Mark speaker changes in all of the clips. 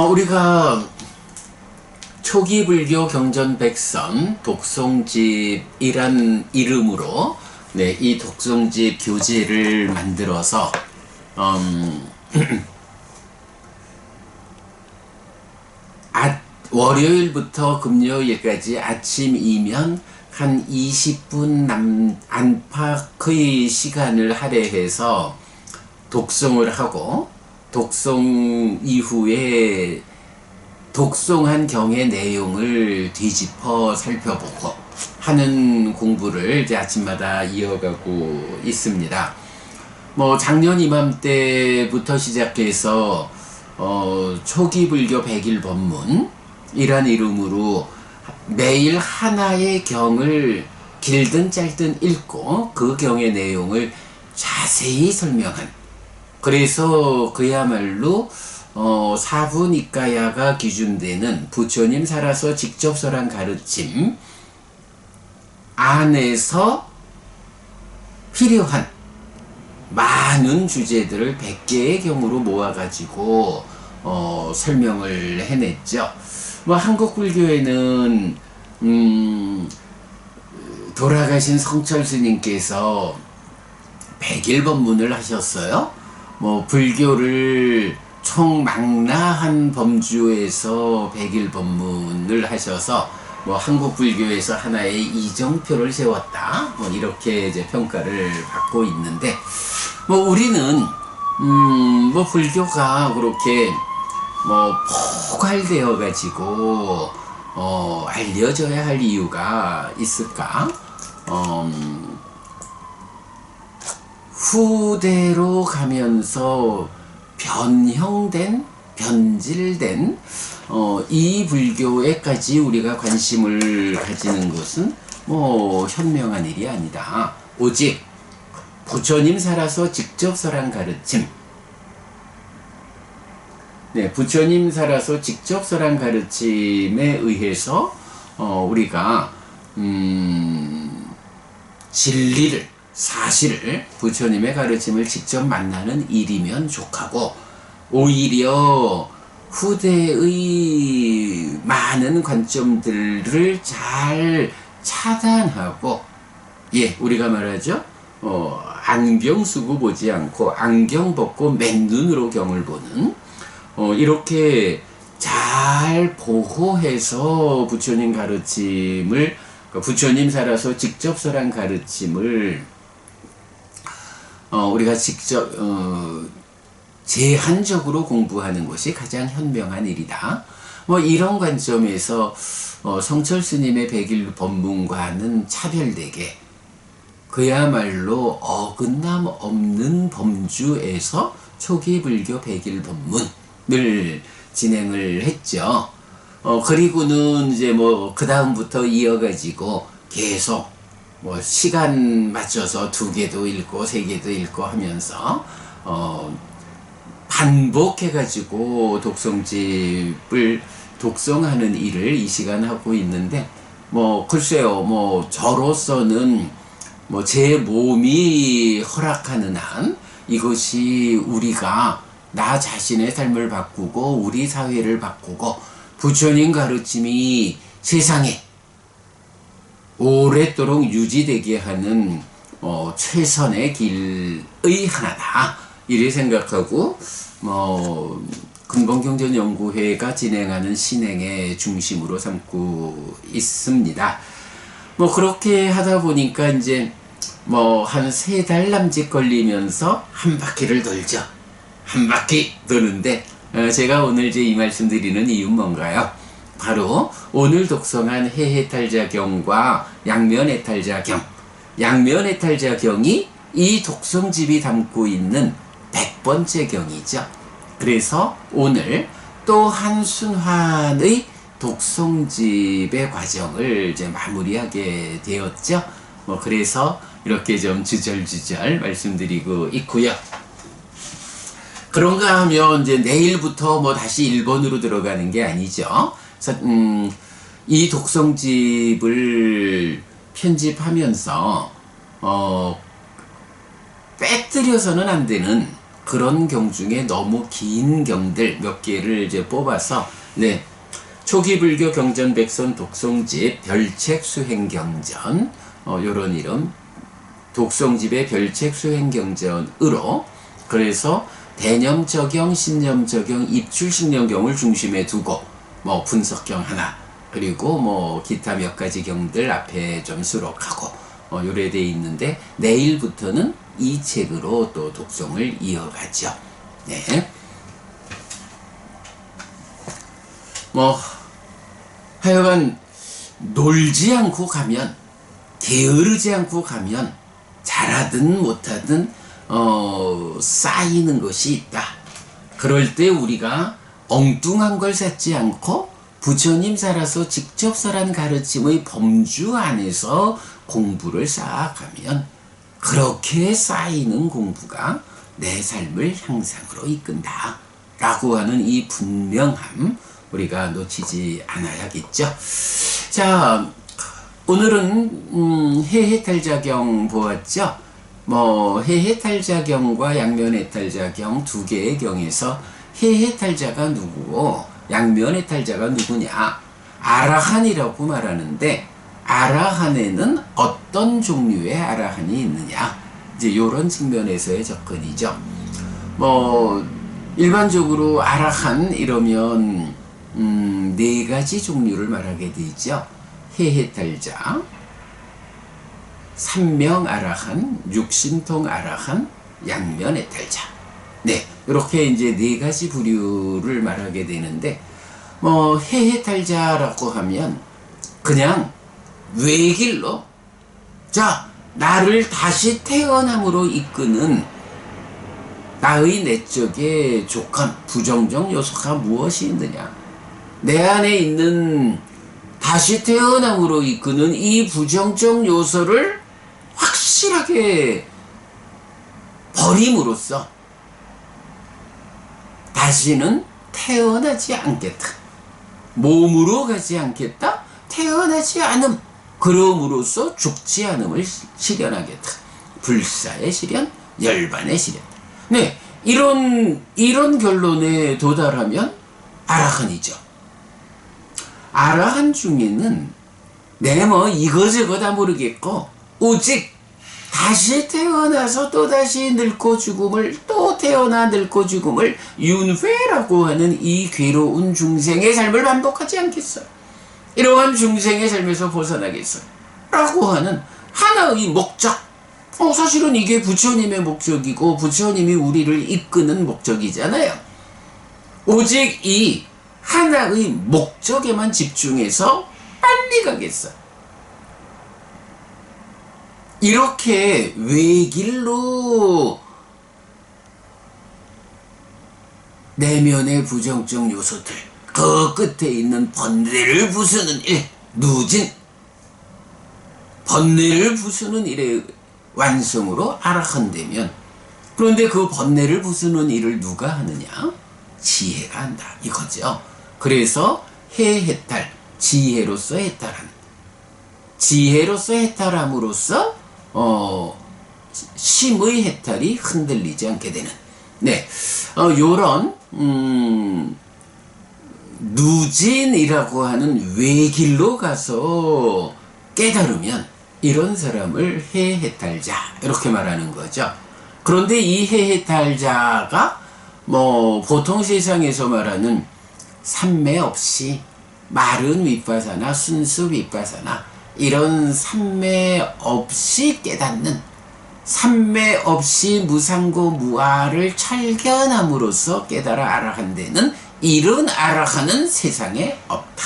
Speaker 1: 우리가 초기 불교 경전백선 독송집이란 이름으로 이 독송집 교재를 만들어서 월요일부터 금요일까지 아침이면 한 20분 안팎의 시간을 할애해서 독송을 하고, 독송 이후에 독송한 경의 내용을 뒤집어 살펴보고 하는 공부를 이제 아침마다 이어가고 있습니다. 작년 이맘때부터 시작해서 초기 불교 백일 법문이란 이름으로 매일 하나의 경을 길든 짧든 읽고 그 경의 내용을 자세히 설명한, 그래서 그야말로 사부니까야가 기준되는 부처님 살아서 직접 설한 가르침 안에서 필요한 많은 주제들을 100개의 경으로 모아가지고 설명을 해냈죠. 한국 불교에는 돌아가신 성철 스님께서 100일 법문을 하셨어요. 불교를 총망라한 범주에서 100일 법문을 하셔서 한국 불교에서 하나의 이정표를 세웠다, 이렇게 이제 평가를 받고 있는데, 우리는 불교가 그렇게 포괄되어 가지고 알려져야 할 이유가 있을까? 후대로 가면서 변질된 이 불교에까지 우리가 관심을 가지는 것은 현명한 일이 아니다. 오직 부처님 살아서 직접 설한 가르침, 부처님 살아서 직접 설한 가르침에 의해서 우리가 진리를, 사실을, 부처님의 가르침을 직접 만나는 일이면 족하고, 오히려 후대의 많은 관점들을 잘 차단하고, 우리가 말하죠, 안경 쓰고 보지 않고 안경 벗고 맨눈으로 경을 보는, 이렇게 잘 보호해서 부처님 가르침을, 부처님 살아서 직접 설한 가르침을 우리가 직접 제한적으로 공부하는 것이 가장 현명한 일이다. 이런 관점에서 성철 스님의 백일 법문과는 차별되게 그야말로 어긋남 없는 범주에서 초기 불교 백일 법문을 진행을 했죠. 그리고는 이제 그 다음부터 이어가지고 계속 시간 맞춰서 2개도 읽고 3개도 읽고 하면서 반복해가지고 독송집을 독송하는 일을 이 시간 하고 있는데, 글쎄요, 저로서는 제 몸이 허락하는 한 이것이 우리가 나 자신의 삶을 바꾸고 우리 사회를 바꾸고 부처님 가르침이 세상에 오랫도록 유지되게 하는 최선의 길의 하나다, 이렇게 생각하고 근본경전연구회가 진행하는 신행의 중심으로 삼고 있습니다. 그렇게 하다 보니까 이제 한 3달 남짓 걸리면서 한 바퀴를 돌죠. 한 바퀴 도는데, 제가 오늘 이제 이 말씀 드리는 이유는 뭔가요? 바로 오늘 독송한 해해탈자경과 양면해탈자경, 양면해탈자경이 이 독송집이 담고 있는 100번째 경이죠. 그래서 오늘 또 한 순환의 독송집의 과정을 이제 마무리하게 되었죠. 그래서 이렇게 좀 주절주절 말씀드리고 있고요. 그런가 하면 이제 내일부터 다시 일본으로 들어가는 게 아니죠. 그래서 이 독송집을 편집하면서 빼뜨려서는 안 되는 그런 경 중에 너무 긴 경들 몇 개를 이제 뽑아서, 네. 초기 불교 경전백선 독송집 별책 수행경전, 요런 이름, 독송집의 별책 수행경전으로, 그래서 대념 적용, 신념 적용, 입출 신념경을 중심에 두고, 뭐 분석경 하나, 그리고 뭐 기타 몇 가지 경들 앞에 좀 수록하고, 요래 돼 있는데, 내일부터는 이 책으로 또 독송을 이어가죠. 네. 뭐 하여간 놀지 않고 가면, 게으르지 않고 가면 잘하든 못하든 쌓이는 것이 있다. 그럴 때 우리가 엉뚱한 걸 찾지 않고 부처님 살아서 직접 설한 가르침의 범주 안에서 공부를 쌓아가면 그렇게 쌓이는 공부가 내 삶을 향상으로 이끈다 라고 하는 이 분명함, 우리가 놓치지 않아야겠죠. 자, 오늘은 해해탈자경 보았죠. 뭐 해해탈자경과 양면해탈자경 두 개의 경에서 해해탈자가 누구고 양면해탈자가 누구냐, 아라한이라고 말하는데, 아라한에는 어떤 종류의 아라한이 있느냐, 이제 이런 측면에서의 접근이죠. 뭐 일반적으로 아라한 이러면 네 가지 종류를 말하게 되죠. 해해탈자, 삼명 아라한, 육신통 아라한, 양면해탈자. 네, 이렇게 이제 네 가지 부류를 말하게 되는데, 뭐 해해탈자라고 하면 그냥 외길로, 자, 나를 다시 태어남으로 이끄는 나의 내적의 조건, 부정적 요소가 무엇이 있느냐, 내 안에 있는 다시 태어남으로 이끄는 이 부정적 요소를 확실하게 버림으로써 다시는 태어나지 않겠다. 몸으로 가지 않겠다. 태어나지 않음. 그럼으로써 죽지 않음을 실현하겠다. 불사의 실현, 열반의 실현. 네, 이런 결론에 도달하면 아라한이죠. 아라한 중에는 내 뭐 이거저거 다 모르겠고 오직 다시 태어나서 또다시 늙고 죽음을, 또 태어나 늙고 죽음을 윤회라고 하는 이 괴로운 중생의 삶을 반복하지 않겠어요. 이러한 중생의 삶에서 벗어나겠어요 라고 하는 하나의 목적, 사실은 이게 부처님의 목적이고 부처님이 우리를 이끄는 목적이잖아요. 오직 이 하나의 목적에만 집중해서 빨리 가겠어. 이렇게 외길로 내면의 부정적 요소들, 그 끝에 있는 번뇌를 부수는 일, 누진, 번뇌를 부수는 일의 완성으로 아라한되면, 그런데 그 번뇌를 부수는 일을 누가 하느냐? 지혜가 한다 이거죠. 그래서 해해탈, 지혜로서 해탈하는, 지혜로서 해탈함으로써 심의 해탈이 흔들리지 않게 되는, 네, 요런 누진이라고 하는 외길로 가서 깨달으면 이런 사람을 해해탈자 이렇게 말하는 거죠. 그런데 이 해해탈자가 뭐 보통 세상에서 말하는 삼매 없이 마른 윗바사나 순수 윗바사나 이런 삼매 없이 깨닫는, 삼매 없이 무상고 무아를 철견함으로써 깨달아 아라한되는 이런 아라한은 세상에 없다.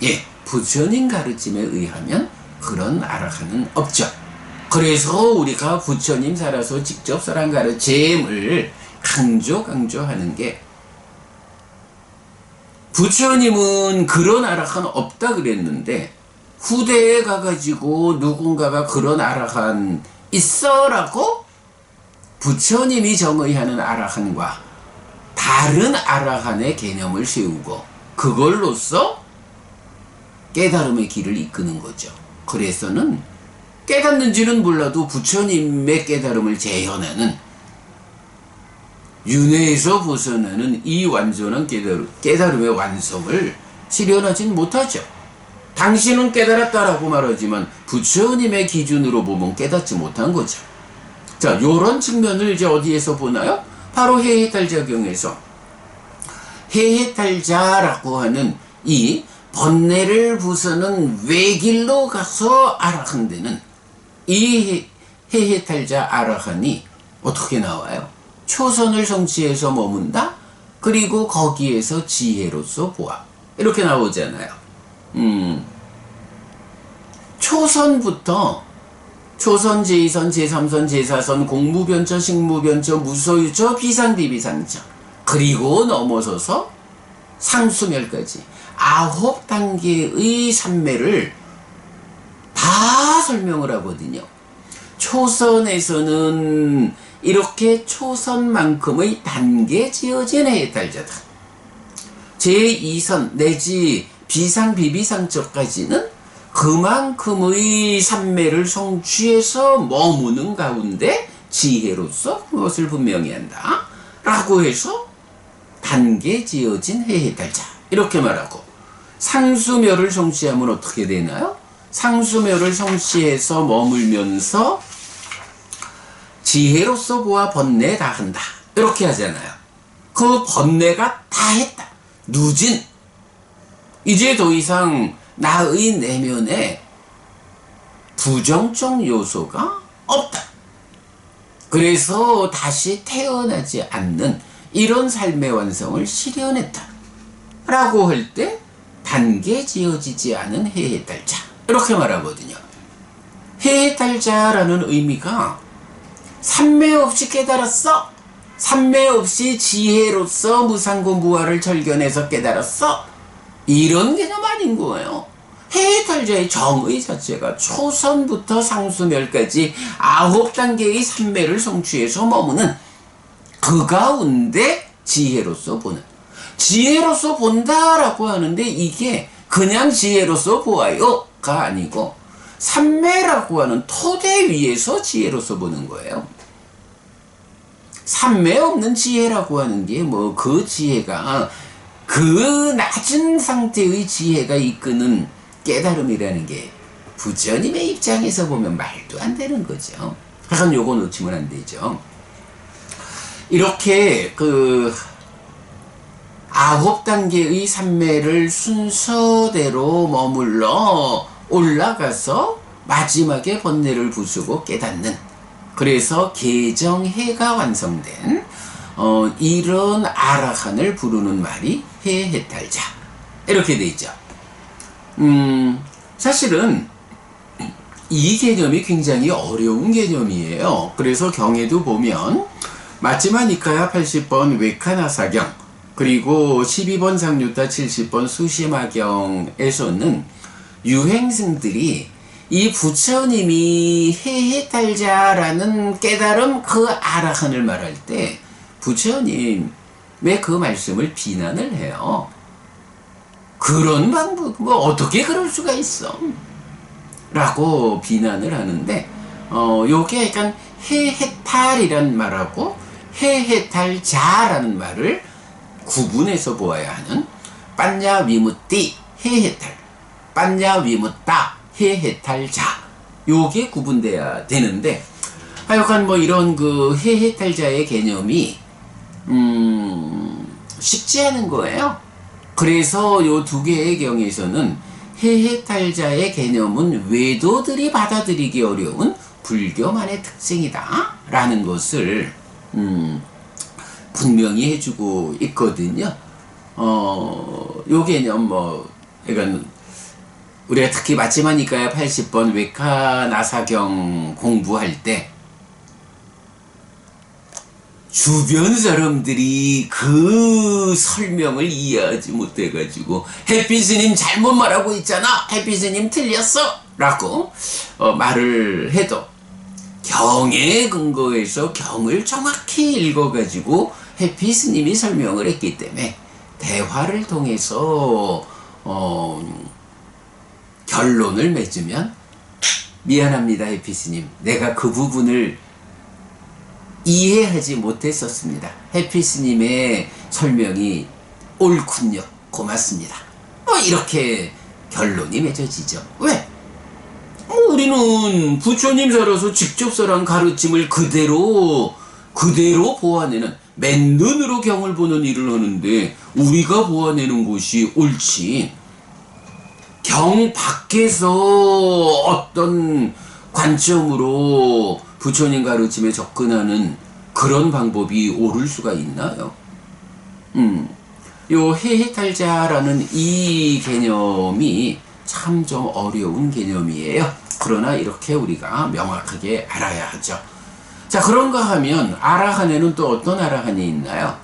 Speaker 1: 예, 부처님 가르침에 의하면 그런 아라한은 없죠. 그래서 우리가 부처님 살아서 직접 설한 가르침을 강조하는 게, 부처님은 그런 아라한 없다 그랬는데 후대에 가가지고 누군가가 그런 아라한 있어라고 부처님이 정의하는 아라한과 다른 아라한의 개념을 세우고 그걸로써 깨달음의 길을 이끄는 거죠. 그래서는 깨닫는지는 몰라도 부처님의 깨달음을 재현하는 윤회에서 벗어나는 이 완전한 깨달음의 완성을 실현하진 못하죠. 당신은 깨달았다라고 말하지만 부처님의 기준으로 보면 깨닫지 못한 거죠. 자, 요런 측면을 이제 어디에서 보나요? 바로 해해탈자경에서 해해탈자라고 하는 이 번뇌를 부수는 외길로 가서 아라한되는 이 해해탈자 아라한이 어떻게 나와요? 초선을 성취해서 머문다? 그리고 거기에서 지혜로서 보아. 이렇게 나오잖아요. 초선부터 초선, 제2선, 제3선, 제4선, 공무변처, 식무변처, 무소유처, 비상비비상처, 그리고 넘어서서 상수멸까지 9단계의 삼매를 다 설명을 하거든요. 초선에서는 이렇게 초선만큼의 단계 지어진 해탈자다. 제2선 내지 비상비비상처까지는 그만큼의 삼매를 성취해서 머무는 가운데 지혜로서 그것을 분명히 한다 라고 해서 단계 지어진 해해탈자 이렇게 말하고, 상수멸을 성취하면 어떻게 되나요? 상수멸을 성취해서 머물면서 지혜로서 보아 번뇌 다 한다 이렇게 하잖아요. 그 번뇌가 다 했다. 누진. 이제 더 이상 나의 내면에 부정적 요소가 없다. 그래서 다시 태어나지 않는 이런 삶의 완성을 실현했다 라고 할 때 단계 지어지지 않은 해해탈자 이렇게 말하거든요. 해해탈자라는 의미가 삼매 없이 깨달았어, 삼매 없이 지혜로서 무상고 무아를 절견해서 깨달았어, 이런 개념 아닌 거예요. 해해탈자의 정의 자체가 초선부터 상수멸까지 9단계의 삼매를 성취해서 머무는 그 가운데 지혜로서 보는, 지혜로서 본다라고 하는데 이게 그냥 지혜로서 보아요가 아니고 삼매라고 하는 토대 위에서 지혜로서 보는 거예요. 삼매 없는 지혜라고 하는 게 뭐 그 지혜가 그 낮은 상태의 지혜가 이끄는 깨달음이라는 게 부처님의 입장에서 보면 말도 안 되는 거죠. 하여간 요거 놓치면 안 되죠. 이렇게 그 9단계의 삼매를 순서대로 머물러 올라가서 마지막에 번뇌를 부수고 깨닫는, 그래서 개정해가 완성된 이런 아라한을 부르는 말이 해해탈자 이렇게 돼 있죠. 사실은 이 개념이 굉장히 어려운 개념이에요. 그래서 경에도 보면 마지막 니카야 80번 외카나사경 그리고 12번 상류타 70번 수시마경에서는 유행승들이 이 부처님이 해해탈자라는 깨달음 그 아라한을 말할 때 부처님의 그 말씀을 비난을 해요. 그런 방법, 뭐 어떻게 그럴 수가 있어? 라고 비난을 하는데 요게 약간 해해탈이란 말하고 해해탈자라는 말을 구분해서 보아야 하는 빠냐 위무띠 해해탈, 빠냐 위무따 해해탈자, 요게 구분돼야 되는데 하여간 뭐 이런 그 해해탈자의 개념이 쉽지 않은 거예요. 그래서 요 두 개의 경에서는 해해탈자의 개념은 외도들이 받아들이기 어려운 불교만의 특징이다 라는 것을 분명히 해주고 있거든요. 요 개념 그러니까 우리가 특히 마지막 니카야 80번 외카나사경 공부할 때 주변 사람들이 그 설명을 이해하지 못해가지고 해피스님 잘못 말하고 있잖아, 해피스님 틀렸어 라고 말을 해도 경에 근거해서 경을 정확히 읽어가지고 해피스님이 설명을 했기 때문에 대화를 통해서 결론을 맺으면 미안합니다 해피스님, 내가 그 부분을 이해하지 못했었습니다. 해피 스님의 설명이 옳군요. 고맙습니다. 이렇게 결론이 맺어지죠. 왜? 우리는 부처님 살아서 직접 설한 가르침을 그대로 보아내는, 맨눈으로 경을 보는 일을 하는데 우리가 보아내는 것이 옳지, 경 밖에서 어떤 관점으로 부처님 가르침에 접근하는 그런 방법이 옳을 수가 있나요? 요 해해탈자라는 이 개념이 참 좀 어려운 개념이에요. 그러나 이렇게 우리가 명확하게 알아야 하죠. 자, 그런가 하면 아라한에는 또 어떤 아라한이 있나요?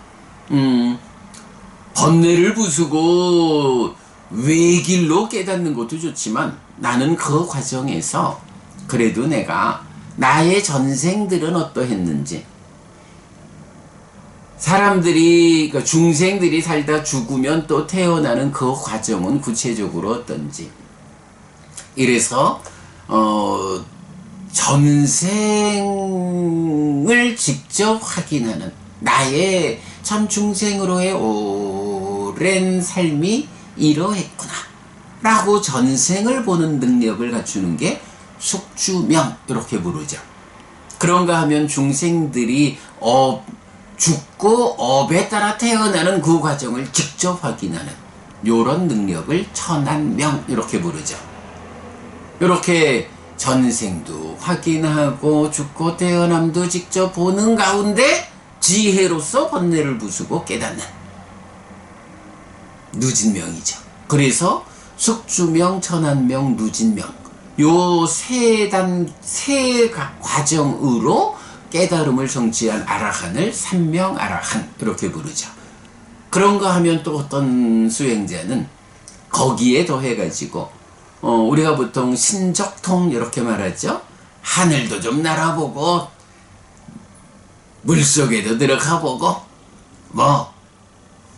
Speaker 1: 번뇌를 부수고 외길로 깨닫는 것도 좋지만 나는 그 과정에서 그래도 내가 나의 전생들은 어떠했는지, 사람들이, 그러니까 중생들이 살다 죽으면 또 태어나는 그 과정은 구체적으로 어떤지, 이래서 전생을 직접 확인하는, 나의 참 중생으로의 오랜 삶이 이러했구나 라고 전생을 보는 능력을 갖추는 게 숙주명, 이렇게 부르죠. 그런가 하면 중생들이 죽고 업에 따라 태어나는 그 과정을 직접 확인하는 요런 능력을 천안명, 이렇게 부르죠. 이렇게 전생도 확인하고 죽고 태어남도 직접 보는 가운데 지혜로서 번뇌를 부수고 깨닫는 누진명이죠. 그래서 숙주명, 천안명, 누진명, 요 세 과정으로 깨달음을 성취한 아라한을 삼명 아라한, 이렇게 부르죠. 그런가 하면 또 어떤 수행자는 거기에 더해가지고 우리가 보통 신적통 이렇게 말하죠. 하늘도 좀 날아보고 물속에도 들어가보고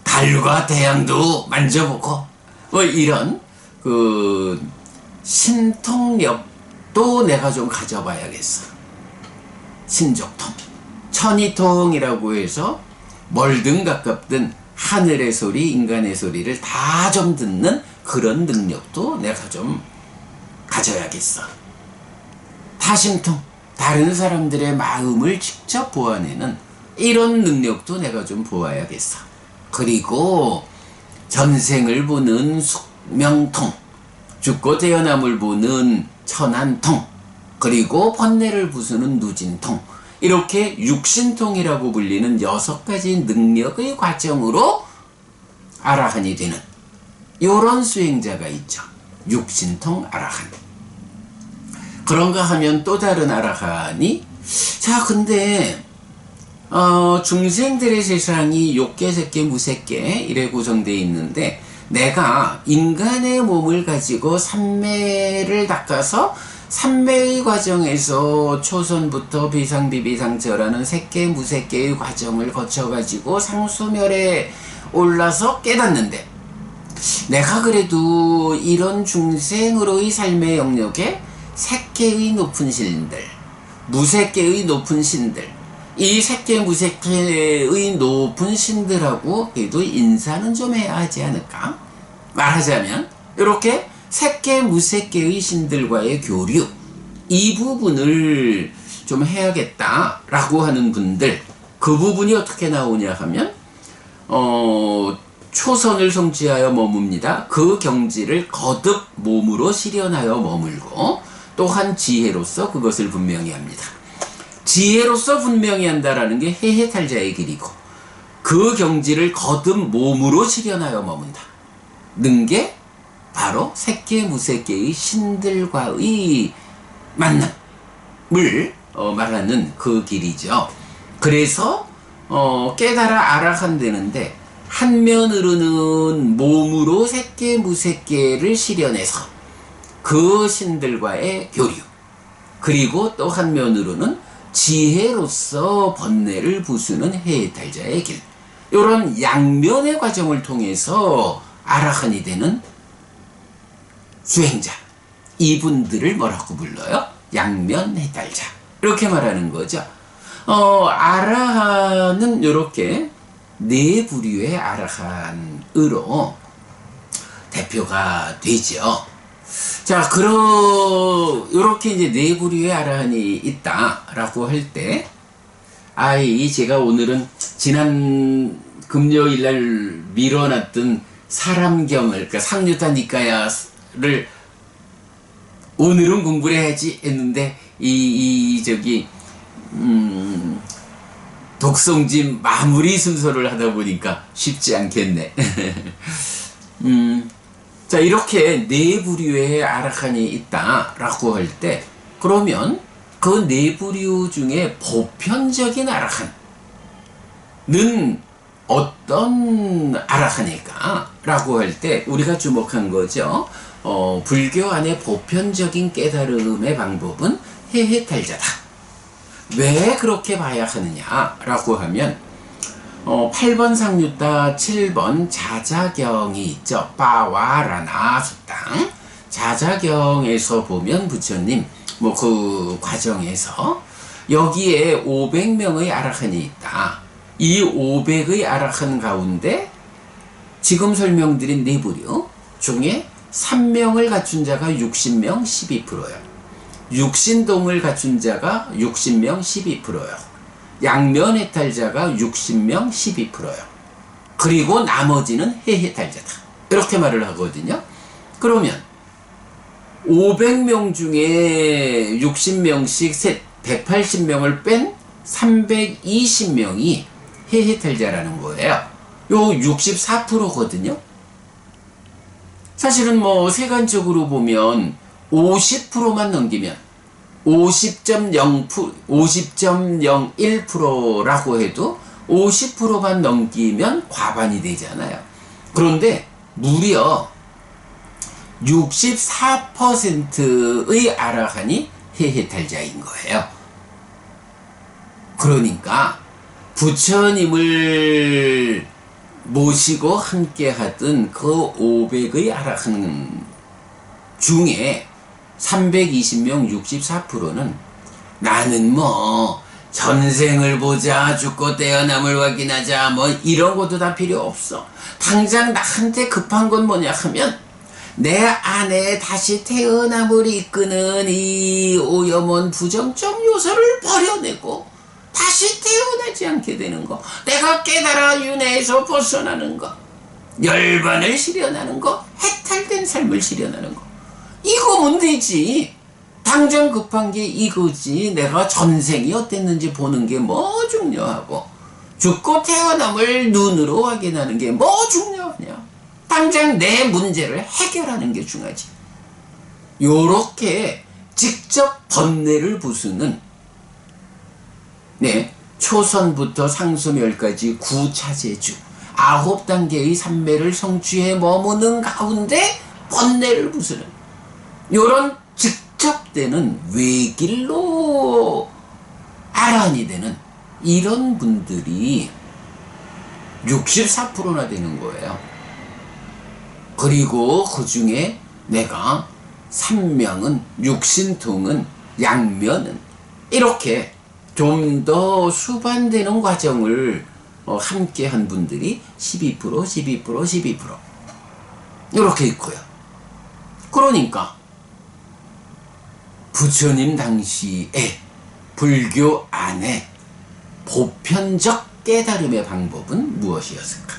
Speaker 1: 달과 태양도 만져보고 이런 그 신통력도 내가 좀 가져봐야겠어. 신적통, 천이통이라고 해서 멀든 가깝든 하늘의 소리, 인간의 소리를 다 좀 듣는 그런 능력도 내가 좀 가져야겠어. 타심통, 다른 사람들의 마음을 직접 보아내는 이런 능력도 내가 좀 보아야겠어. 그리고 전생을 보는 숙명통, 죽고 태어남을 보는 천안통, 그리고 번뇌를 부수는 누진통, 이렇게 육신통이라고 불리는 6가지 능력의 과정으로 아라한이 되는 요런 수행자가 있죠. 육신통 아라한. 그런가 하면 또 다른 아라한이, 자 근데 중생들의 세상이 욕계, 색계, 무색계 이래 구성되어 있는데 내가 인간의 몸을 가지고 삼매를 닦아서 삼매의 과정에서 초선부터 비상비비상저라는 색계 무색계의 과정을 거쳐가지고 상수멸에 올라서 깨닫는데, 내가 그래도 이런 중생으로의 삶의 영역에 색계의 높은 신들, 무색계의 높은 신들, 이 색계 무색계의 높은 신들하고 그래도 인사는 좀 해야 하지 않을까? 말하자면 이렇게 색계 무색계의 신들과의 교류, 이 부분을 좀 해야겠다라고 하는 분들, 그 부분이 어떻게 나오냐 하면 초선을 성취하여 머뭅니다. 그 경지를 거듭 몸으로 실현하여 머물고, 또한 지혜로서 그것을 분명히 합니다. 지혜로서 분명히 한다라는 게 해해탈자의 길이고, 그 경지를 거듭 몸으로 실현하여 머문다 는 게 바로 색계 무색계의 신들과의 만남을 말하는 그 길이죠. 그래서 깨달아 아라한 되는데, 한면으로는 몸으로 색계 무색계를 실현해서 그 신들과의 교류, 그리고 또 한면으로는 지혜로서 번뇌를 부수는 해해탈자의 길, 이런 양면의 과정을 통해서 아라한이 되는 수행자, 이분들을 뭐라고 불러요? 양면 해탈자, 이렇게 말하는 거죠. 아라한은 이렇게 네 부류의 아라한으로 대표가 되죠. 자, 이렇게 이제 네 부류의 아라한이 있다라고 할 때, 제가 오늘은 지난 금요일 날 밀어놨던 사람경을, 그러니까 상류타 니까야를 오늘은 공부를 해야지 했는데, 독송집 마무리 순서를 하다 보니까 쉽지 않겠네. 자, 이렇게 네 부류의 아라한이 있다라고 할 때, 그러면 그 네 부류 중에 보편적인 아라한은 어떤 아라한일까? 라고 할 때 우리가 주목한 거죠. 불교 안의 보편적인 깨달음의 방법은 해해탈자다. 왜 그렇게 봐야 하느냐? 라고 하면 8번 상류타 7번 자자경이 있죠. 빠와라나 수땅. 자자경에서 보면 부처님 그 과정에서 여기에 500명의 아라한이 있다. 이 500의 아라한 가운데 지금 설명드린 네 부류 중에 3명을 갖춘 자가 60명 12%요. 육신동을 갖춘 자가 60명 12%요. 양면해탈자가 60명 12%요. 그리고 나머지는 해해탈자다. 이렇게 말을 하거든요. 그러면 500명 중에 60명씩 셋 180명을 뺀 320명이 해해탈자라는 거예요. 요 64%거든요. 사실은 세간적으로 보면 50%만 넘기면 50.01%라고 해도 50%만 넘기면 과반이 되잖아요. 그런데 무려 64%의 아라한이 해해탈자인 거예요. 그러니까 부처님을 모시고 함께 하던 그 500의 아라한 중에 320명 64%는 나는 전생을 보자, 죽고 떼어남을 확인하자, 이런 것도 다 필요 없어. 당장 나한테 급한 건 뭐냐 하면 내 안에 다시 태어남을 이끄는 이 오염원 부정적 요소를 버려내고 다시 태어나지 않게 되는 거, 내가 깨달아 윤회에서 벗어나는 거, 열반을 실현하는 거, 해탈된 삶을 실현하는 거, 이거면 되지. 당장 급한 게 이거지. 내가 전생이 어땠는지 보는 게 뭐 중요하고 죽고 태어남을 눈으로 확인하는 게 뭐 중요하냐. 당장 내 문제를 해결하는 게 중요하지. 요렇게 직접 번뇌를 부수는 초선부터 상수멸까지 9차제주 9단계의 삼매를 성취해 머무는 가운데 번뇌를 부수는 요런 직접되는 외길로 아란이 되는 이런 분들이 64%나 되는 거예요. 그리고 그 중에 내가 3명은 육신통은 양면은 이렇게 좀 더 수반되는 과정을 함께 한 분들이 12% 이렇게 있고요. 그러니까 부처님 당시에 불교 안에 보편적 깨달음의 방법은 무엇이었을까?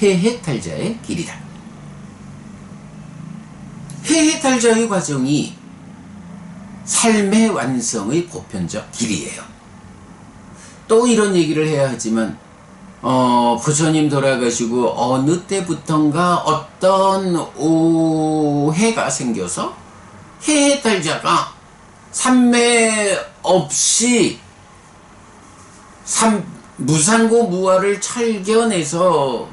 Speaker 1: 해해탈자의 길이다. 해해탈자의 과정이 삶의 완성의 보편적 길이에요. 또 이런 얘기를 해야 하지만 부처님 돌아가시고 어느 때부턴가 어떤 오해가 생겨서 해해탈자가 삼매 없이 무상고 무아를 철견해서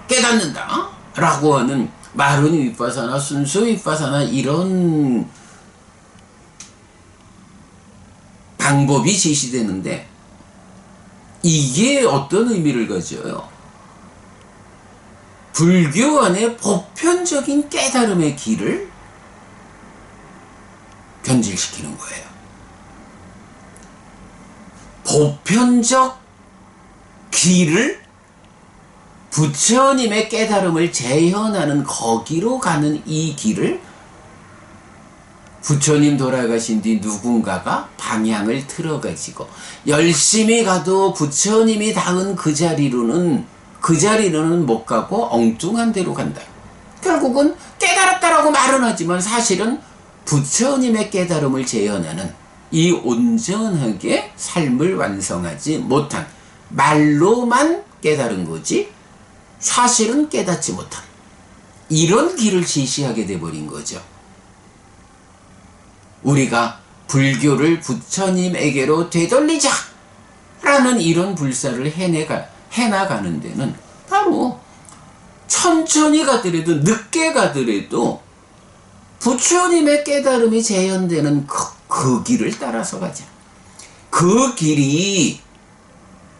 Speaker 1: 깨닫는다 라고 하는 마른 윗바사나 순수 윗바사나 이런 방법이 제시되는데 이게 어떤 의미를 가져요? 불교 안에 보편적인 깨달음의 길을 변질시키는 거예요. 보편적 길을 부처님의 깨달음을 재현하는 거기로 가는 이 길을 부처님 돌아가신 뒤 누군가가 방향을 틀어가지고 열심히 가도 부처님이 닿은 그 자리로는 못 가고 엉뚱한 데로 간다. 결국은 깨달았다라고 말은 하지만 사실은 부처님의 깨달음을 재현하는 이 온전하게 삶을 완성하지 못한, 말로만 깨달은 거지 사실은 깨닫지 못한 이런 길을 지시하게 돼버린 거죠. 우리가 불교를 부처님에게로 되돌리자 라는 이런 불사를 해나가는 데는 바로 천천히 가더라도 늦게 가더라도 부처님의 깨달음이 재현되는 그 길을 따라서 가자. 그 길이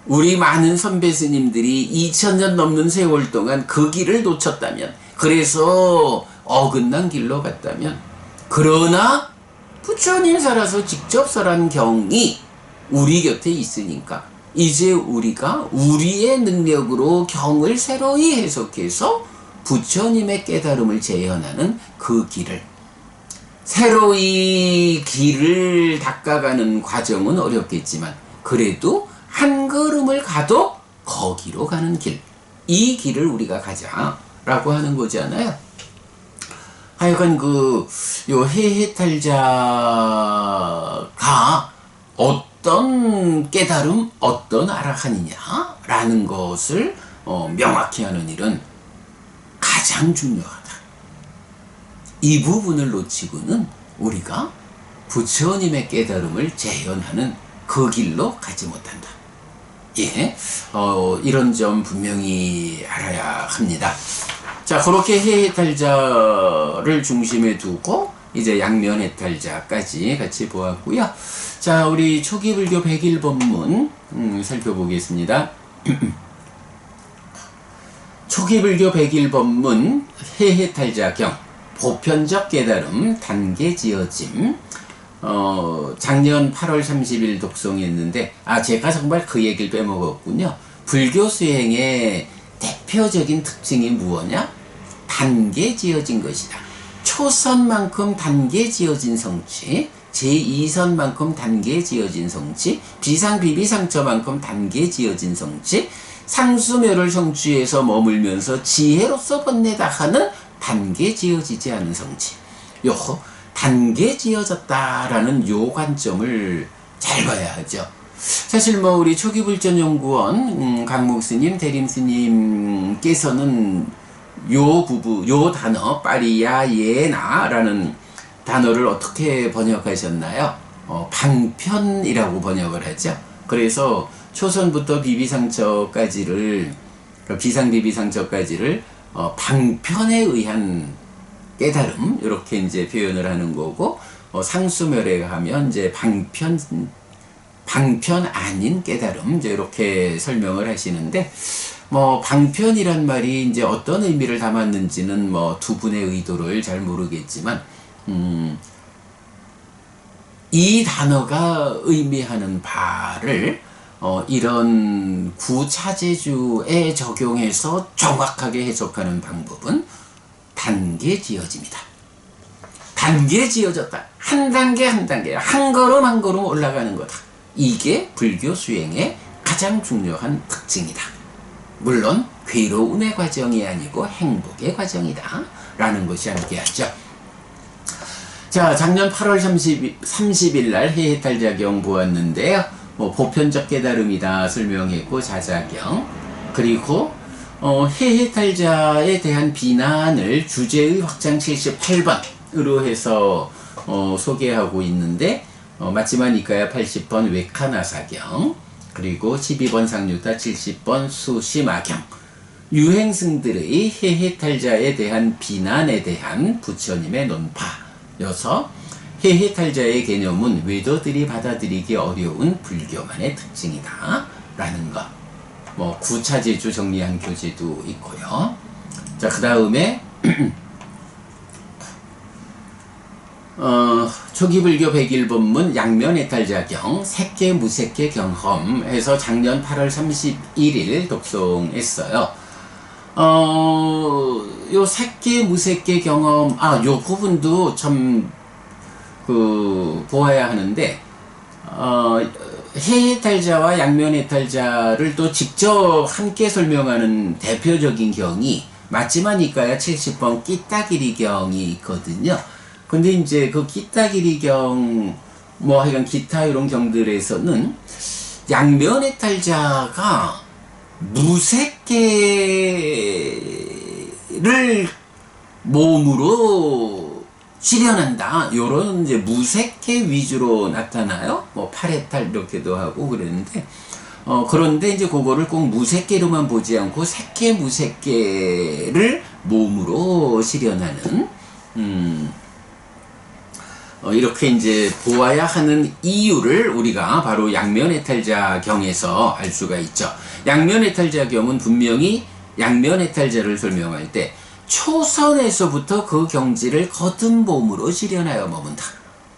Speaker 1: 우리 많은 선배 스님들이 2000년 넘는 세월 동안 그 길을 놓쳤다면, 그래서 어긋난 길로 갔다면, 그러나 부처님 살아서 직접 설한 경이 우리 곁에 있으니까 이제 우리가 우리의 능력으로 경을 새로이 해석해서 부처님의 깨달음을 재현하는 그 길을, 새로이 길을 닦아가는 과정은 어렵겠지만 그래도 한 걸음을 가도 거기로 가는 길, 이 길을 우리가 가자라고 하는 거잖아요. 하여간 요 해해탈자가 어떤 깨달음, 어떤 아라한이냐라는 것을 명확히 하는 일은 가장 중요하다. 이 부분을 놓치고는 우리가 부처님의 깨달음을 재현하는 그 길로 가지 못한다. 예, 이런 점 분명히 알아야 합니다. 자, 그렇게 해해탈자를 중심에 두고 이제 양면해탈자까지 같이 보았고요. 자, 우리 초기 불교 백일법문 살펴보겠습니다. 초기 불교 백일법문 해해탈자경 보편적 깨달음 단계 지어짐, 작년 8월 30일 독송했는데, 제가 정말 그 얘기를 빼먹었군요. 불교 수행의 대표적인 특징이 무엇이냐? 단계 지어진 것이다. 초선만큼 단계 지어진 성취, 제2선만큼 단계 지어진 성취, 비상비비상처만큼 단계 지어진 성취, 상수멸을 성취해서 머물면서 지혜로서 번내다 하는 단계 지어지지 않은 성취. 단계 지어졌다라는 요 관점을 잘 봐야 하죠. 사실 우리 초기불전연구원 강목스님, 대림스님께서는 요 단어 빠리야 예나라는 단어를 어떻게 번역하셨나요? 방편이라고 번역을 하죠. 그래서 초선부터 비비상처까지를, 비상비비상처까지를 방편에 의한 깨달음, 이렇게 이제 표현을 하는 거고, 상수멸에 가면 이제 방편 아닌 깨달음, 이제 이렇게 설명을 하시는데, 방편이란 말이 이제 어떤 의미를 담았는지는 두 분의 의도를 잘 모르겠지만, 이 단어가 의미하는 바를 이런 구차제주에 적용해서 정확하게 해석하는 방법은 단계 지어집니다. 단계 지어졌다. 한 단계 한 단계, 한 걸음 한 걸음 올라가는 거다. 이게 불교 수행의 가장 중요한 특징이다. 물론 괴로움의 과정이 아니고 행복의 과정이다 라는 것이 함께하죠. 자, 작년 8월 30일 날 해해탈자경 보았는데요. 보편적 깨달음이다 설명했고, 자자경, 그리고 해해탈자에 대한 비난을 주제의 확장 78번으로 해서 소개하고 있는데, 맞지만 이까야 80번 외카나사경, 그리고 12번 상류타 70번 수시마경, 유행승들의 해해탈자에 대한 비난에 대한 부처님의 논파여서 해해탈자의 개념은 외도들이 받아들이기 어려운 불교만의 특징이다 라는 것. 구차제주 정리한 교재도 있고요. 자, 그 다음에 초기불교 101법문 양면해탈자경 색계 무색계 경험해서 작년 8월 31일 독송했어요. 요 색계 무색계 경험, 요 부분도 참 보아야 하는데, 해해탈자와 양면해탈자를 또 직접 함께 설명하는 대표적인 경이 맞지마니까야 70번 끼따기리경이 있거든요. 근데 이제 그 끼따기리경, 뭐 하여간 기타 이런 경들에서는 양면해탈자가 무색계를 몸으로 실현한다. 요런 이제 무색계 위주로 나타나요. 뭐 팔해탈 이렇게도 하고 그랬는데, 그런데 이제 그거를 꼭 무색계로만 보지 않고 색계 무색계를 몸으로 실현하는, 이렇게 이제 보아야 하는 이유를 우리가 바로 양면해탈자 경에서 알 수가 있죠. 양면해탈자 경은 분명히 양면해탈자를 설명할 때 초선에서부터 그 경지를 거듭 몸으로 실현하여 머문다.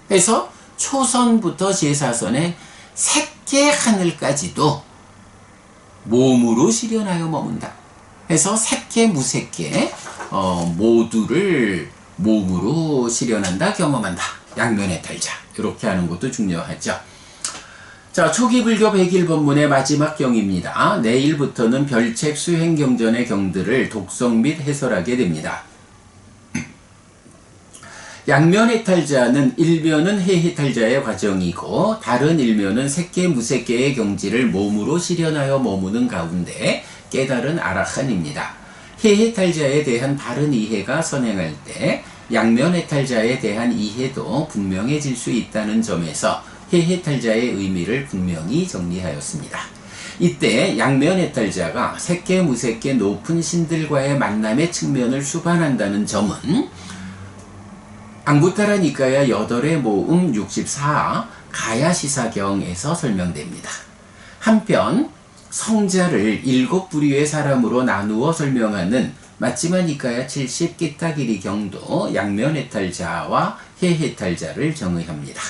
Speaker 1: 그래서 초선부터 제4선의 색계 하늘까지도 몸으로 실현하여 머문다. 그래서 색계 무색계 모두를 몸으로 실현한다, 경험한다. 양면해탈자. 이렇게 하는 것도 중요하죠. 자, 초기불교 101법문의 마지막 경입니다. 내일부터는 별책 수행경전의 경들을 독송 및 해설하게 됩니다. 양면해탈자는 일면은 해해탈자의 과정이고 다른 일면은 색계 무색계의 경지를 몸으로 실현하여 머무는 가운데 깨달은 아라한입니다. 해해탈자에 대한 바른 이해가 선행할 때 양면해탈자에 대한 이해도 분명해질 수 있다는 점에서 해해탈자의 의미를 분명히 정리하였습니다. 이때 양면해탈자가 색계 무색계 높은 신들과의 만남의 측면을 수반한다는 점은 앙구타라 니카야 8의 모음 64 가야시사경에서 설명됩니다. 한편 성자를 7부류의 사람으로 나누어 설명하는 마찌마 니카야 70 끼따기리 경도 양면해탈자와 해해탈자를 정의합니다.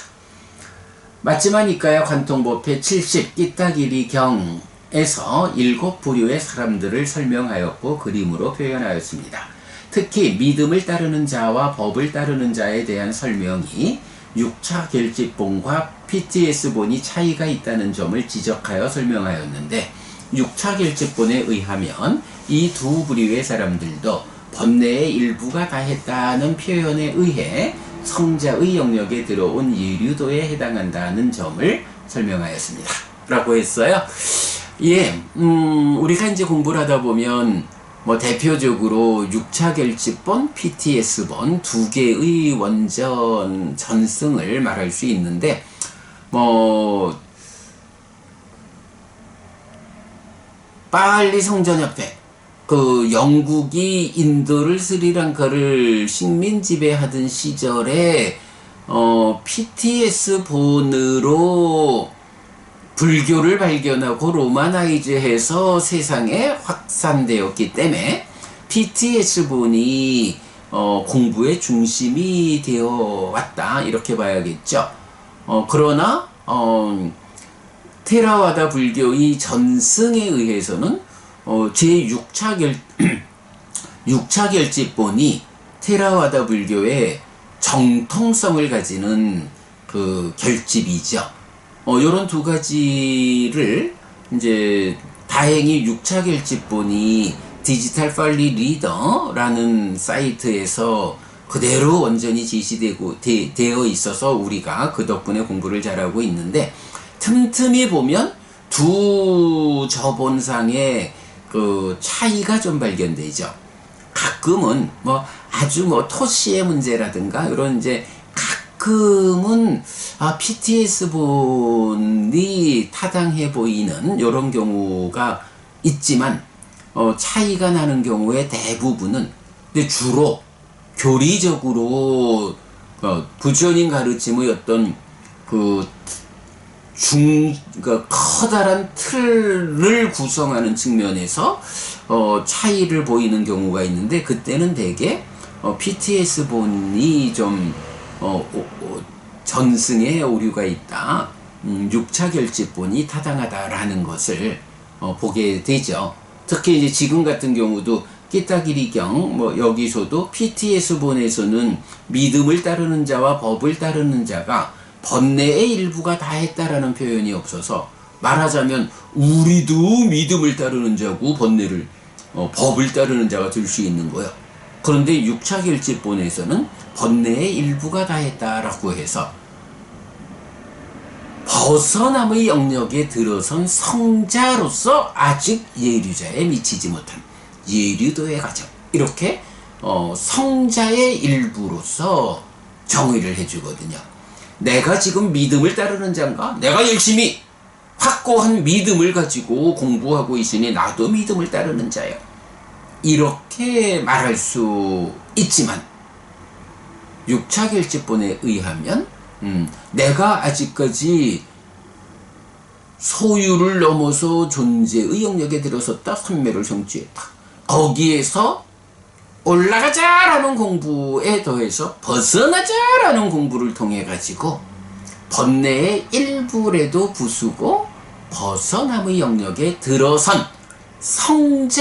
Speaker 1: 마찌마 니카야 관통법회 70 끼따기리 경에서 7부류의 사람들을 설명하였고 그림으로 표현하였습니다. 특히 믿음을 따르는 자와 법을 따르는 자에 대한 설명이 6차 결집본과 PTS본이 차이가 있다는 점을 지적하여 설명하였는데 6차 결집본에 의하면 이 두 부류의 사람들도 번뇌의 일부가 다했다는 표현에 의해 성자의 영역에 들어온 예류도에 해당한다는 점을 설명하였습니다. 라고 했어요. 예, 우리가 이제 공부를 하다 보면 뭐 대표적으로 6차 결집본, PTS본 두 개의 원전 전승을 말할 수 있는데 뭐 빨리 성전협회 그 영국이 인도를 스리랑카를 식민 지배하던 시절에 PTS본으로 불교를 발견하고 로마나이즈해서 세상에 확산되었기 때문에 PTS본이 공부의 중심이 되어 왔다 이렇게 봐야겠죠. 그러나 테라와다 불교의 전승에 의해서는 제6차 6차 결집본이 테라와다 불교의 정통성을 가지는 그 결집이죠. 요런 두 가지를 이제 다행히 6차 결집본이 디지털 팔리 리더라는 사이트에서 그대로 완전히 되어 있어서 우리가 그 덕분에 공부를 잘하고 있는데 틈틈이 보면 두 저본상의 그 차이가 좀 발견되죠. 가끔은 뭐 아주 뭐 토시의 문제라든가 이런 이제 가끔은 PTS본이 타당해 보이는 이런 경우가 있지만 차이가 나는 경우의 대부분은 근데 주로 교리적으로 부처님 가르침의 어떤 그러니까 커다란 틀을 구성하는 측면에서 차이를 보이는 경우가 있는데 그때는 대개 PTS본이 좀 전승에 오류가 있다. 6차 결집본이 타당하다라는 것을 보게 되죠. 특히 이제 지금 같은 경우도 끼따기리경 여기서도 PTS본에서는 믿음을 따르는 자와 법을 따르는 자가 번뇌의 일부가 다 했다라는 표현이 없어서, 말하자면 우리도 믿음을 따르는 자고 번뇌를 법을 따르는 자가 될 수 있는 거예요. 그런데 6차 결집본에서는 번뇌의 일부가 다 했다라고 해서 벗어남의 영역에 들어선 성자로서 아직 예류자에 미치지 못한 예류도의 과정, 이렇게 성자의 일부로서 정의를 해주거든요. 내가 지금 믿음을 따르는 자인가? 내가 열심히 확고한 믿음을 가지고 공부하고 있으니 나도 믿음을 따르는 자야, 이렇게 말할 수 있지만 6차 결집본에 의하면 내가 아직까지 소유를 넘어서 존재의 영역에 들어섰다, 선멸을 성취했다, 거기에서 올라가자라는 공부에 더해서 벗어나자라는 공부를 통해 가지고 번뇌의 일부라도 부수고 벗어남의 영역에 들어선 성자에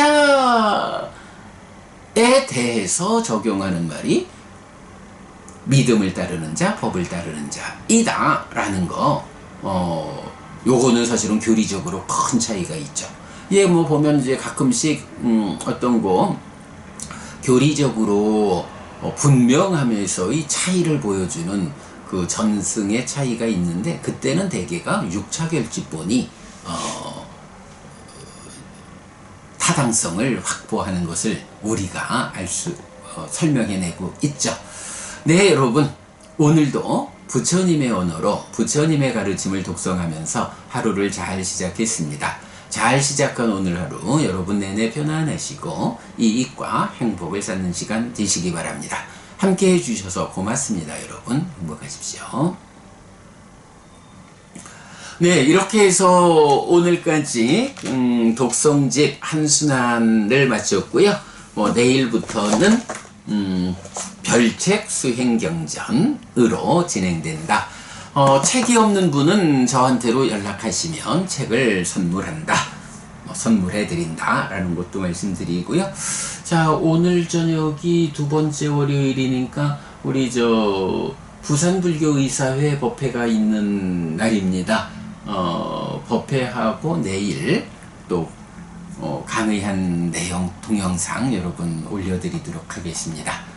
Speaker 1: 대해서 적용하는 말이 믿음을 따르는 자, 법을 따르는 자이다 라는 거. 요거는 사실은 교리적으로 큰 차이가 있죠. 예, 보면 이제 가끔씩 어떤 거 교리적으로 분명하면서의 차이를 보여주는 그 전승의 차이가 있는데, 그때는 대개가 6차 결집본이 타당성을 확보하는 것을 우리가 설명해내고 있죠. 네, 여러분, 오늘도 부처님의 언어로 부처님의 가르침을 독송하면서 하루를 잘 시작했습니다. 잘 시작한 오늘 하루 여러분 내내 편안하시고 이익과 행복을 쌓는 시간 되시기 바랍니다. 함께 해주셔서 고맙습니다. 여러분 행복하십시오. 네, 이렇게 해서 오늘까지 독송집 한순환을 마쳤고요. 내일부터는 별책 수행경전으로 진행된다. 책이 없는 분은 저한테로 연락하시면 책을 선물한다, 선물해드린다 라는 것도 말씀드리고요. 자, 오늘 저녁이 두 번째 월요일이니까 우리 부산불교의사회 법회가 있는 날입니다. 법회하고 내일 또 강의한 내용 동영상 여러분 올려드리도록 하겠습니다.